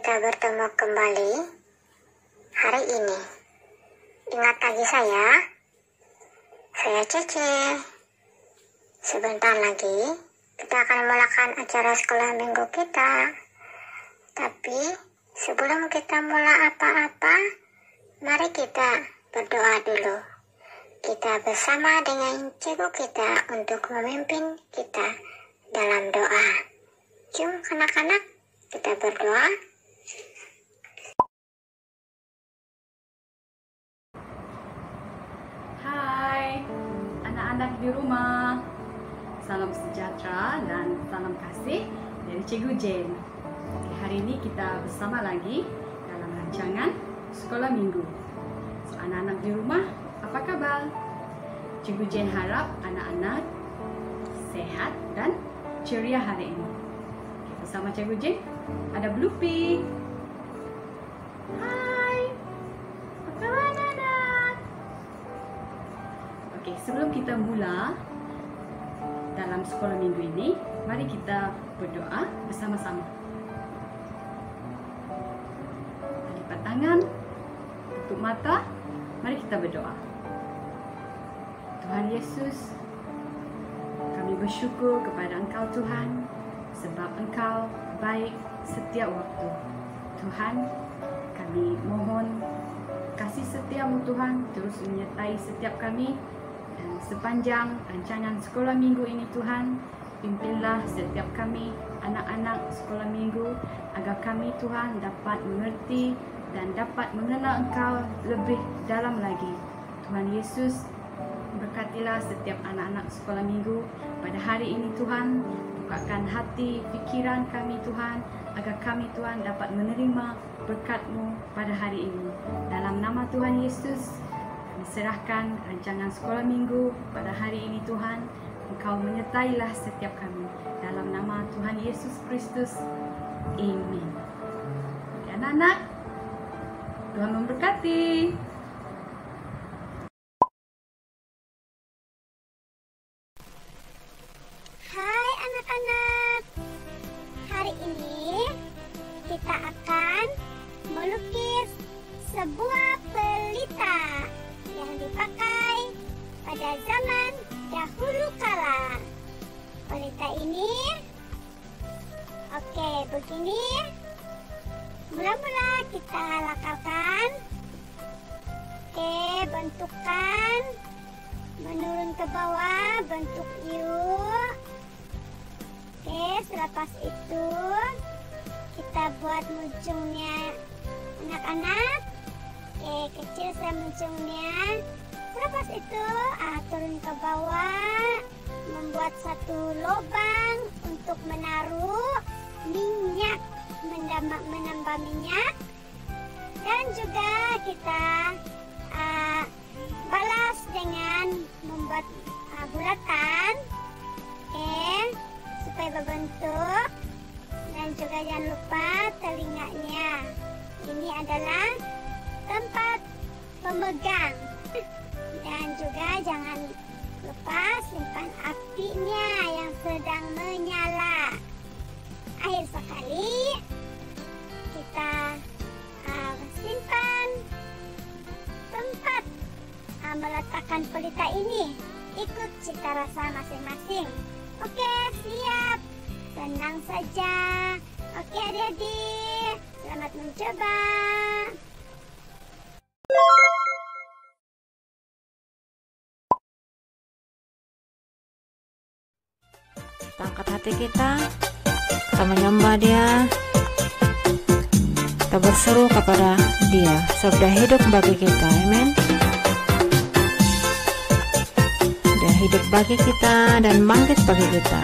kita bertemu kembali hari ini. Ingat lagi saya Cece. Sebentar lagi kita akan memulakan acara sekolah minggu kita. Tapi sebelum kita mulai apa-apa, mari kita berdoa dulu. Kita bersama dengan cikgu kita untuk memimpin kita dalam doa. Jom anak-anak, kita berdoa. Hai anak-anak di rumah, salam sejahtera dan salam kasih dari Cikgu Jane. Hari ini kita bersama lagi dalam rancangan Sekolah Minggu. So, anak-anak di rumah, apa kabar? Cikgu Jane harap anak-anak sehat dan ceria hari ini. Bersama Cikgu Jane ada Bluepy. Hai, apa kabar anak-anak? Oke, sebelum kita mula dalam sekolah minggu ini, mari kita berdoa bersama-sama. Lipat tangan, tutup mata, mari kita berdoa. Tuhan Yesus, kami bersyukur kepada Engkau Tuhan, sebab Engkau baik setiap waktu. Tuhan, kami mohon kasih setia-Mu Tuhan terus menyertai setiap kami. Dan sepanjang rancangan sekolah minggu ini Tuhan, pimpinlah setiap kami, anak-anak sekolah minggu, agar kami Tuhan dapat mengerti dan dapat mengenal Engkau lebih dalam lagi. Tuhan Yesus, berkatilah setiap anak-anak sekolah minggu pada hari ini Tuhan. Bukakan hati, fikiran kami Tuhan, agar kami Tuhan dapat menerima berkat-Mu pada hari ini. Dalam nama Tuhan Yesus, kami serahkan rancangan sekolah minggu pada hari ini Tuhan. Engkau menyertailah setiap kami. Dalam nama Tuhan Yesus Kristus. Amin. Anak-anak, Tuhan memberkati. Hai anak-anak, hari ini kita akan melukis sebuah pelita yang dipakai pada zaman dahulu kala. Pelita ini, oke, begini. Mula-mula kita lakarkan. Oke, bentukkan menurun ke bawah, bentuk U. Oke, selepas itu kita buat ujungnya anak-anak. Oke, kecil saya ujungnya. Selepas itu turun ke bawah, membuat satu lubang untuk menaruh minyak, menambah minyak. Dan juga kita balas dengan membuat bulatan. Oke, supaya berbentuk. Dan juga jangan lupa telinganya. Ini adalah tempat pemegang. Dan juga jangan lupa simpan apinya yang sedang menyala. Akhir sekali kita simpan tempat meletakkan pelita ini. Ikut cita rasa masing-masing. Oke, siap. Tenang saja. Oke adik-adik, selamat mencoba. Kita angkat hati kita menyembah Dia, kita berseru kepada Dia, sebab Dia hidup bagi kita. Amin. Dia hidup bagi kita dan bangkit bagi kita.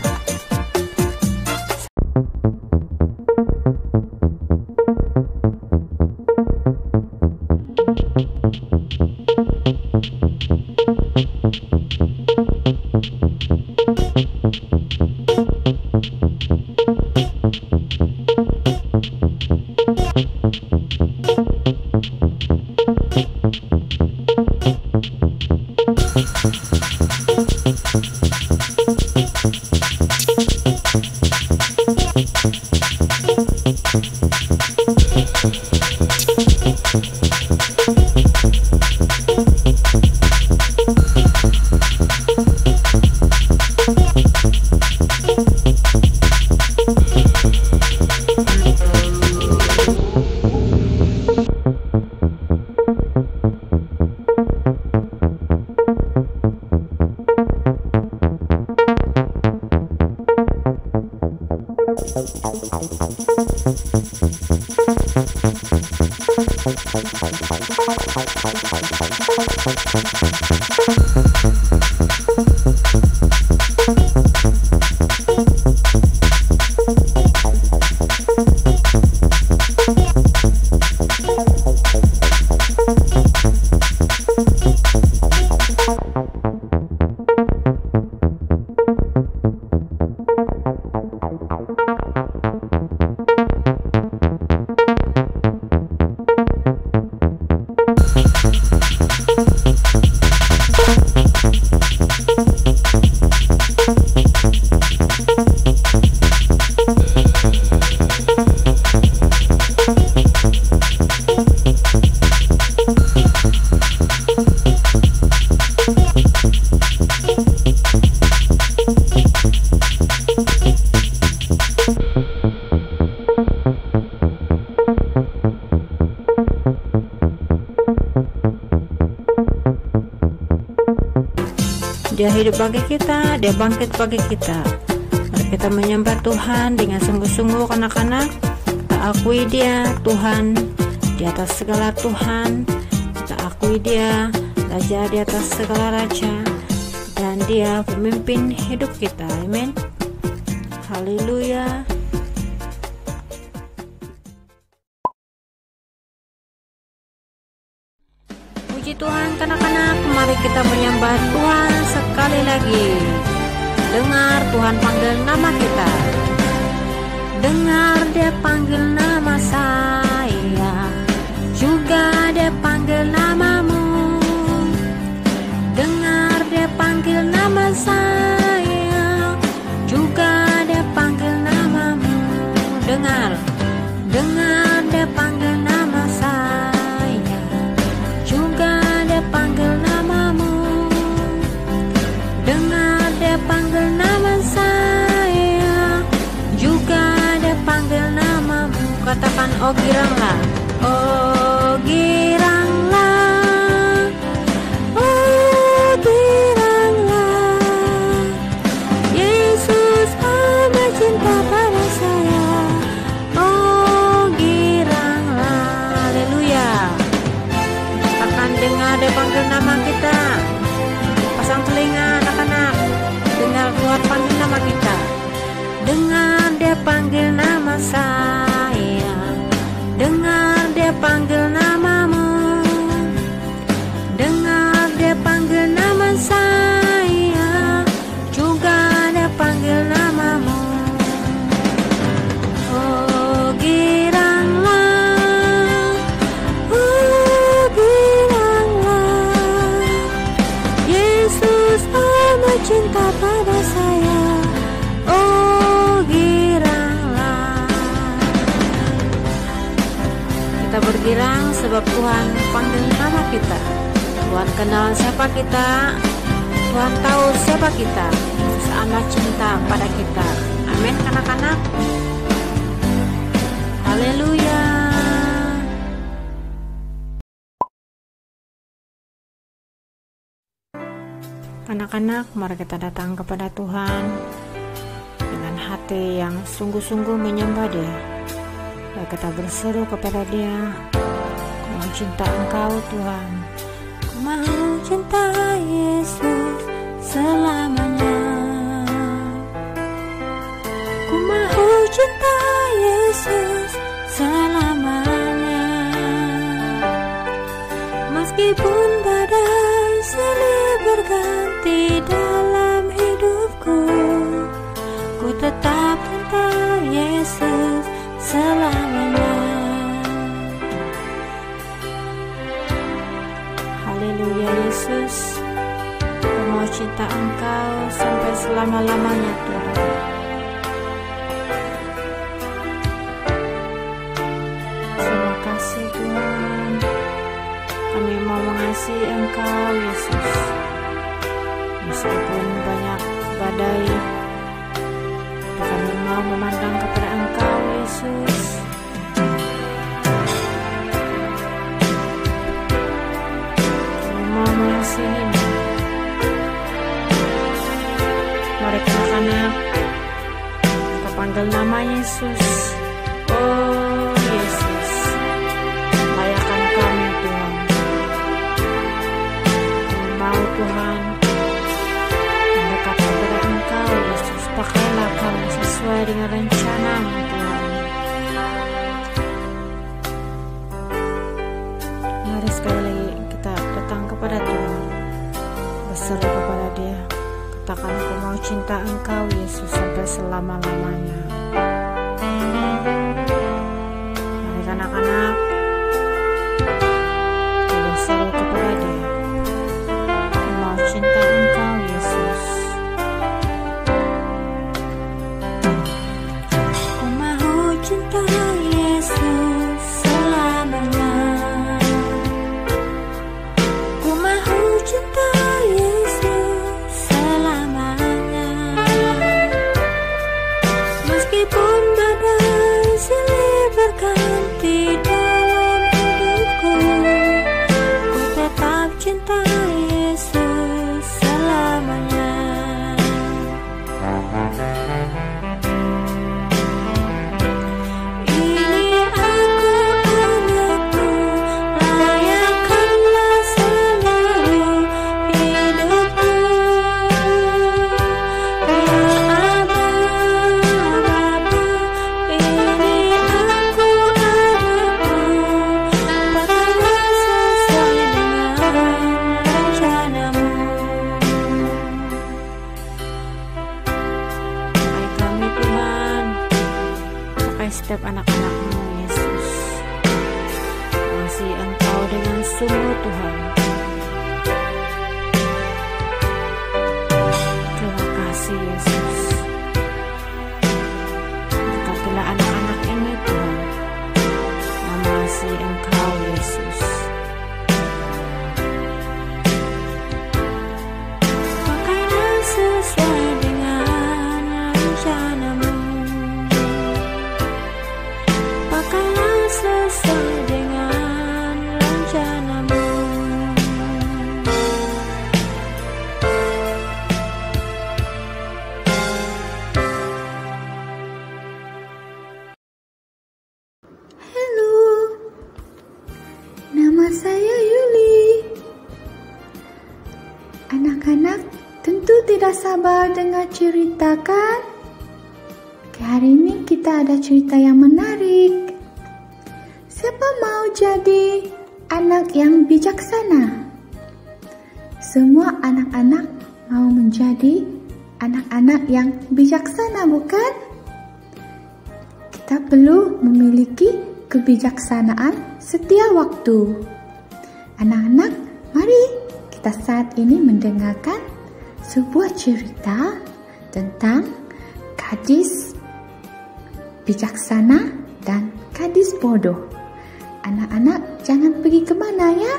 Dia hidup bagi kita, Dia bangkit bagi kita. Mari kita menyembah Tuhan dengan sungguh-sungguh, anak-anak. Kita akui Dia Tuhan di atas segala Tuhan. Kita akui Dia Raja di atas segala Raja, dan Dia pemimpin hidup kita. Amin. Haleluya. Puji Tuhan, anak-anak, mari kita menyembah Tuhan sekali lagi. Dengar Tuhan panggil nama kita. Dengar Dia panggil nama saya, juga Dia panggil namamu. Dengar Dia panggil nama saya, juga Dia panggil namamu. Dengar Dia panggil nama saya, juga Dia panggil namamu. Dengar Dia panggil nama saya, juga Dia panggil namamu. Katakan, oh giranglah, oh giranglah, oh giranglah. Yesus amat cinta pada saya, oh giranglah. Haleluya. Akan dengar Dia panggil nama kita. Pasang telinga, anak-anak, dengar Tuhan panggil nama kita. Dengar Dia panggil nama saya, dengar Dia panggil namamu. Dengar Dia panggil nama saya, juga Dia panggil namamu. Oh giranglah, oh giranglah. Yesus amat cinta pada saya, oh giranglah. Kita bergirang sebab Tuhan panggil nama kita. Tuhan kenal siapa kita, Tuhan tahu siapa kita. Yesus amat cinta pada kita. Amin, anak-anak. Haleluya. Anak-anak, mari kita datang kepada Tuhan dengan hati yang sungguh-sungguh menyembah Dia. Mari kita berseru kepada Dia, ku mau cinta Engkau Tuhan, ku mau cinta Yesus selamanya. Ku mau cinta Yesus selamanya. Meskipun badai silih berganti dalam hidupku, ku tetap cinta Yesus selamanya. Haleluya Yesus, ku mau cinta Engkau sampai selama-lamanya Tuhan. Terima kasih Tuhan. mau mengasihi Engkau, Yesus. Meskipun banyak badai, kami mau memandang kepada Engkau, Yesus. Kami mau mengasihi-Mu. Mari anak-anak, kita panggil nama Yesus. Oh Yesus, layakkan kami Tuhan. Kami mau Tuhan mendekat kepada Engkau, Yesus. Pakailah kami sesuai dengan rencana-Mu Tuhan. Mari sekali lagi kita datang kepada Tuhan, berseru kepada Dia. Katakan, aku mau cinta Engkau Yesus sampai selama-lamanya. Mari anak-anak, kita berseru kepada Dia. Aku mau cinta Engkau Yesus. Aku mau cinta Yesus selamanya. Aku mau cinta Yesus selamanya. Meskipun badai silih berganti dalam hidupku, ku tetap cinta Yesus selamanya. Ini aku anakku, layakkanlah seluruh hidupku. Ya Aba, Bapa, ini aku anakku, pakailah sesuai dengan rencana-Mu. Pakai kami Tuhan, pakai setiap anak-anak-Mu Yesus. Kasih Engkau dengan sungguh Tuhan. Terima kasih Yesus. Berkatilah anak-anak ini Tuhan. Mengasihi Engkau Yesus. Pakailah sesuai dengan rencana-Mu. Pakailah sesuai dengan rencana-Mu. Halo, nama saya Yuli. Anak-anak tentu tidak sabar dengar cerita kan? Hari ini kita ada cerita yang menarik. Siapa mau jadi anak yang bijaksana? Semua anak-anak mau menjadi anak-anak yang bijaksana, bukan? Kita perlu memiliki kebijaksanaan setiap waktu. Anak-anak, mari kita saat ini mendengarkan sebuah cerita tentang gadis bijaksana dan gadis bodoh. Anak-anak, jangan pergi kemana ya.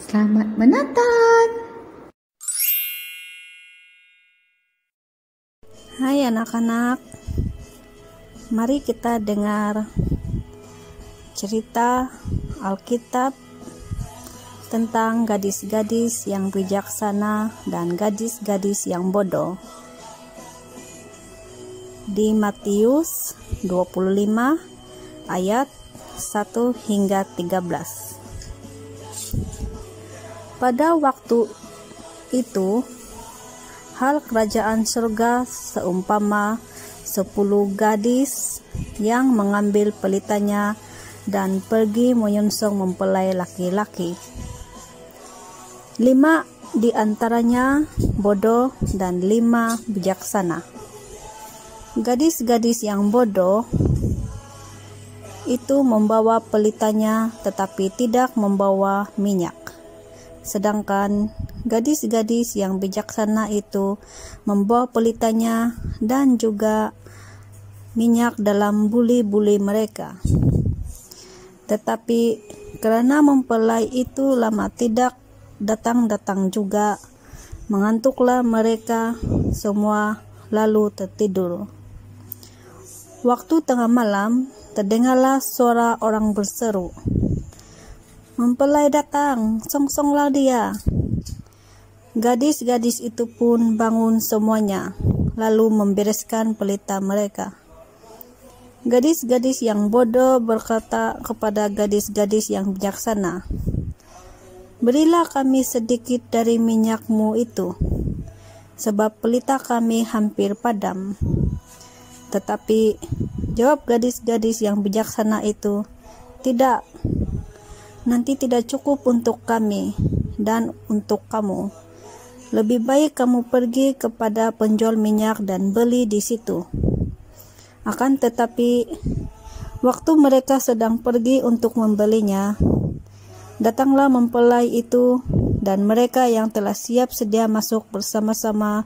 Selamat menonton. Hai anak-anak, mari kita dengar cerita Alkitab tentang gadis-gadis yang bijaksana dan gadis-gadis yang bodoh. Di Matius 25 ayat 1 hingga 13. Pada waktu itu, hal kerajaan surga seumpama 10 gadis yang mengambil pelitanya dan pergi menyongsong mempelai laki-laki. 5 di antaranya bodoh dan 5 bijaksana. Gadis-gadis yang bodoh itu membawa pelitanya tetapi tidak membawa minyak. Sedangkan gadis-gadis yang bijaksana itu membawa pelitanya dan juga minyak dalam buli-buli mereka. Tetapi Karena mempelai itu lama tidak datang-datang juga, mengantuklah mereka semua lalu tertidur. Waktu tengah malam, terdengarlah suara orang berseru, "Mempelai datang, songsonglah dia." Gadis-gadis itu pun bangun semuanya, lalu membereskan pelita mereka. Gadis-gadis yang bodoh berkata kepada gadis-gadis yang bijaksana, "Berilah kami sedikit dari minyakmu itu, sebab pelita kami hampir padam." Tetapi jawab gadis-gadis yang bijaksana itu, "Tidak, nanti tidak cukup untuk kami dan untuk kamu. Lebih baik kamu pergi kepada penjual minyak dan beli di situ." Akan tetapi, waktu mereka sedang pergi untuk membelinya, datanglah mempelai itu, dan mereka yang telah siap sedia masuk bersama-sama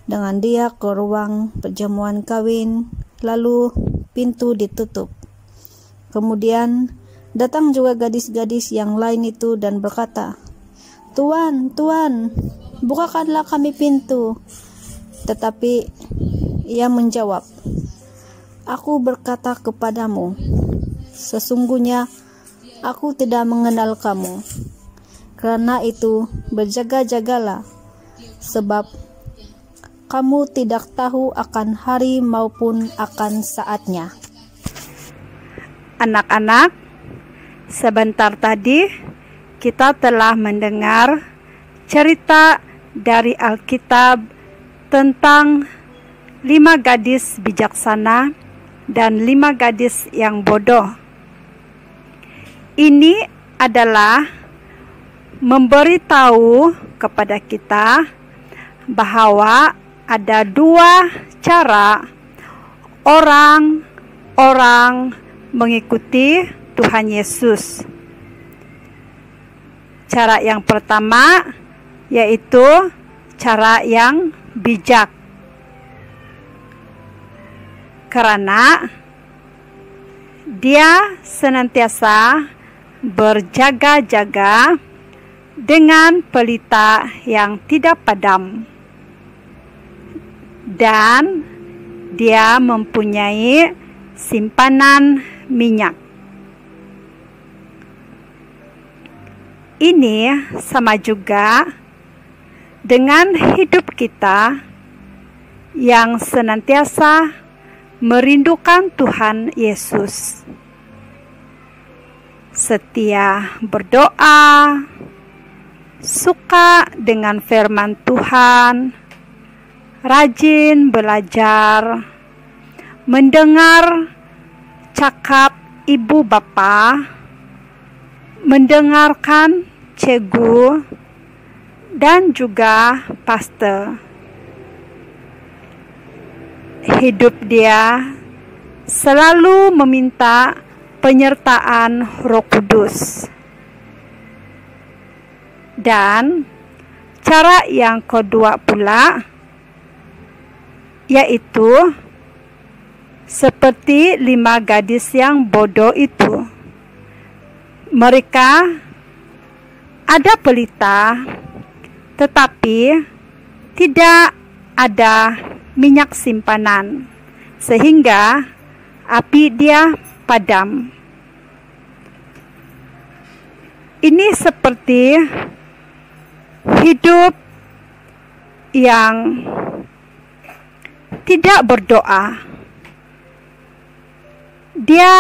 dengan dia ke ruang perjamuan kawin, lalu pintu ditutup. Kemudian datang juga gadis-gadis yang lain itu dan berkata, "Tuan, Tuan, bukakanlah kami pintu." Tetapi ia menjawab, "Aku berkata kepadamu, sesungguhnya aku tidak mengenal kamu. Karena itu berjaga-jagalah, sebab kamu tidak tahu akan hari maupun akan saatnya." Anak-anak, sebentar tadi kita telah mendengar cerita dari Alkitab tentang 5 gadis bijaksana dan 5 gadis yang bodoh. Ini adalah memberitahu kepada kita bahwa ada 2 cara orang-orang mengikuti Tuhan Yesus. Cara yang pertama yaitu cara yang bijak. Karena dia senantiasa berjaga-jaga dengan pelita yang tidak padam, dan dia mempunyai simpanan minyak. Ini sama juga dengan hidup kita yang senantiasa merindukan Tuhan Yesus, setia berdoa, suka dengan firman Tuhan, rajin belajar, mendengar cakap ibu bapa, mendengarkan cegu, dan juga pastor. Hidup dia selalu meminta penyertaan Roh Kudus. Dan cara yang kedua pula yaitu seperti 5 gadis yang bodoh itu. Mereka ada pelita, tetapi tidak ada minyak simpanan, sehingga api dia padam. Ini seperti hidup yang tidak berdoa. Dia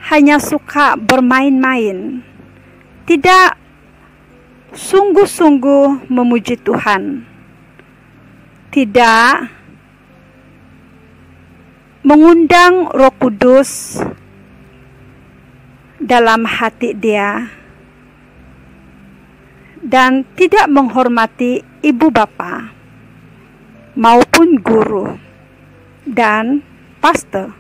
hanya suka bermain-main, tidak sungguh-sungguh memuji Tuhan, tidak mengundang Roh Kudus dalam hati dia, dan tidak menghormati ibu bapa maupun guru dan pastor.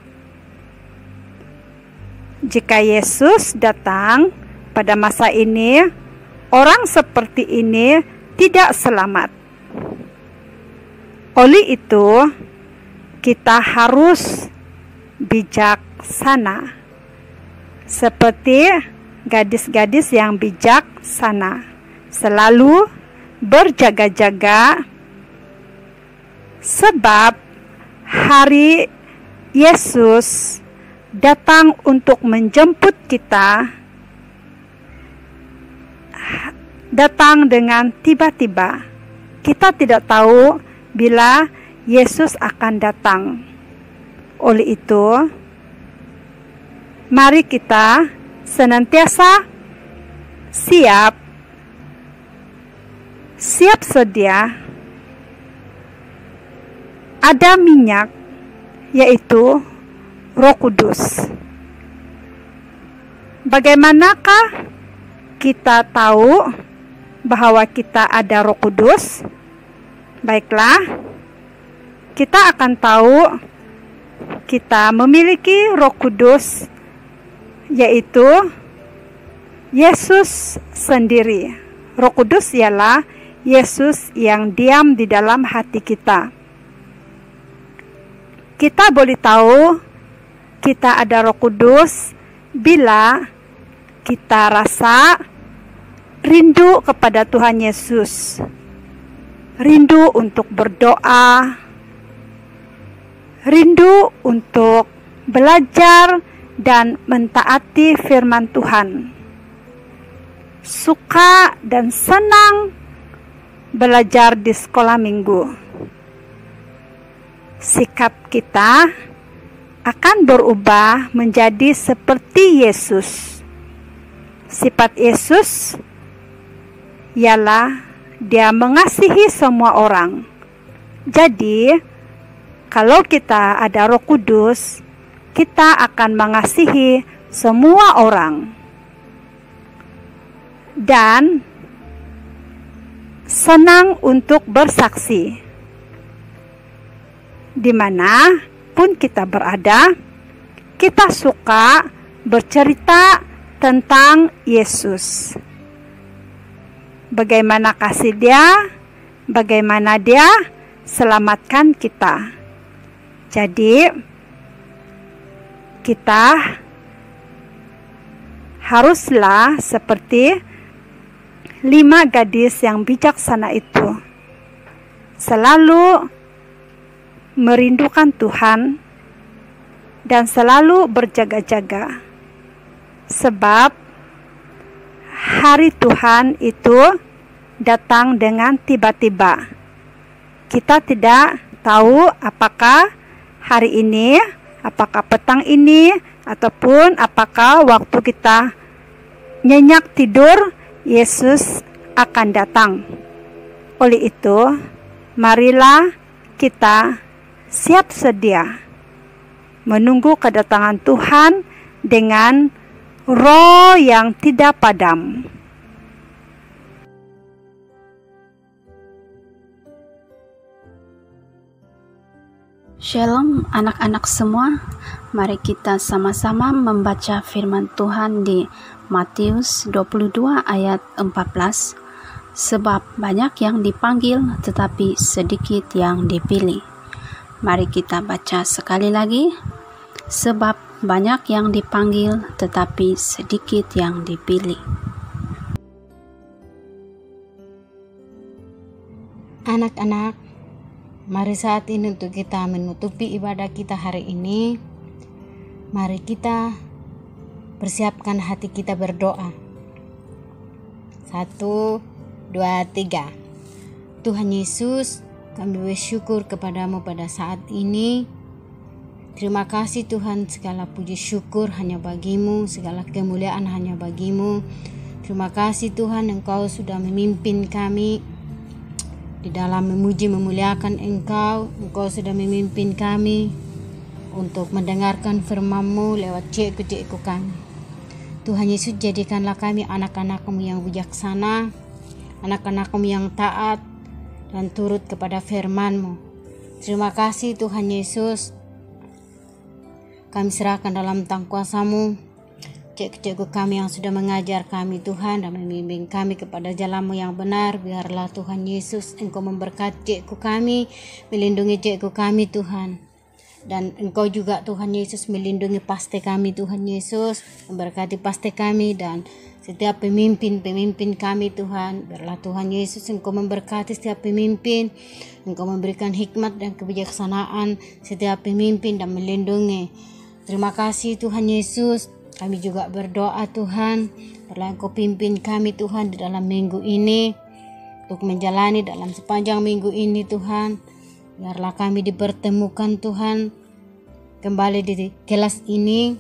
Jika Yesus datang pada masa ini, orang seperti ini tidak selamat. Oleh itu, kita harus bijaksana, seperti gadis-gadis yang bijaksana, selalu berjaga-jaga, sebab hari Yesus datang untuk menjemput kita, datang dengan tiba-tiba. Kita tidak tahu bila Yesus akan datang. Oleh itu, mari kita senantiasa siap sedia. Ada minyak, yaitu Roh Kudus. Bagaimanakah kita tahu bahwa kita ada Roh Kudus? Baiklah, kita akan tahu kita memiliki Roh Kudus, yaitu Yesus sendiri. Roh Kudus ialah Yesus yang diam di dalam hati kita. Kita boleh tahu kita ada Roh Kudus bila kita rasa rindu kepada Tuhan Yesus, rindu untuk berdoa, rindu untuk belajar dan mentaati firman Tuhan, suka dan senang belajar di sekolah minggu. Sikap kita akan berubah menjadi seperti Yesus. Sifat Yesus ialah Dia mengasihi semua orang. Jadi, kalau kita ada Roh Kudus, kita akan mengasihi semua orang dan senang untuk bersaksi. Dimanapun kita berada, kita suka bercerita tentang Yesus. Bagaimana kasih Dia, bagaimana Dia selamatkan kita. Jadi, kita haruslah seperti 5 gadis yang bijaksana itu, selalu merindukan Tuhan dan selalu berjaga-jaga, sebab hari Tuhan itu datang dengan tiba-tiba. Kita tidak tahu apakah hari ini, apakah petang ini, ataupun apakah waktu kita nyenyak tidur, Yesus akan datang. Oleh itu, marilah kita siap sedia menunggu kedatangan Tuhan dengan roh yang tidak padam. Shalom anak-anak semua, mari kita sama-sama membaca firman Tuhan di Matius 22 ayat 14. Sebab banyak yang dipanggil tetapi sedikit yang dipilih. Mari kita baca sekali lagi. Sebab banyak yang dipanggil tetapi sedikit yang dipilih. Anak-anak, mari saat ini untuk kita menutupi ibadah kita hari ini, mari kita persiapkan hati kita berdoa. 1, 2, 3. Tuhan Yesus, kami bersyukur kepadamu pada saat ini. Terima kasih Tuhan, segala puji syukur hanya bagimu, segala kemuliaan hanya bagimu. Terima kasih Tuhan, Engkau sudah memimpin kami di dalam memuji memuliakan Engkau. Engkau sudah memimpin kami untuk mendengarkan firman-Mu lewat cikgu-cikgu kami. Tuhan Yesus, jadikanlah kami anak-anak-Mu yang bijaksana, anak-anak-Mu yang taat dan turut kepada firman-Mu. Terima kasih Tuhan Yesus, kami serahkan dalam tangan kuasa-Mu cikgu-cikgu kami yang sudah mengajar kami Tuhan dan membimbing kami kepada jalan-Mu yang benar. Biarlah Tuhan Yesus Engkau memberkati cikgu kami, melindungi cikgu kami Tuhan. Dan Engkau juga Tuhan Yesus melindungi pastor kami Tuhan Yesus, memberkati pastor kami dan setiap pemimpin kami Tuhan. Biarlah Tuhan Yesus Engkau memberkati setiap pemimpin, Engkau memberikan hikmat dan kebijaksanaan setiap pemimpin dan melindungi. Terima kasih Tuhan Yesus. Kami juga berdoa Tuhan, biarlah Engkau pimpin kami Tuhan di dalam minggu ini, untuk menjalani dalam sepanjang minggu ini Tuhan. Biarlah kami dipertemukan Tuhan kembali di kelas ini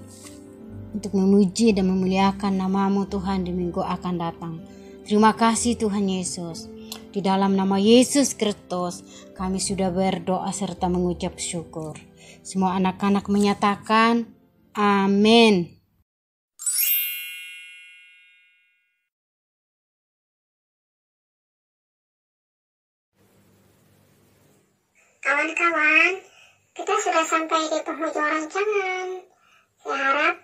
untuk memuji dan memuliakan nama-Mu Tuhan di minggu akan datang. Terima kasih Tuhan Yesus. Di dalam nama Yesus Kristus kami sudah berdoa serta mengucap syukur. Semua anak-anak menyatakan amin. Kawan-kawan, kita sudah sampai di penghujung rancangan. Saya harap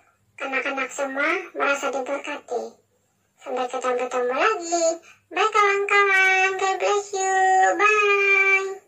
anak-anak semua merasa diberkati. Sampai kita bertemu lagi. Bye kawan-kawan, God bless you, bye.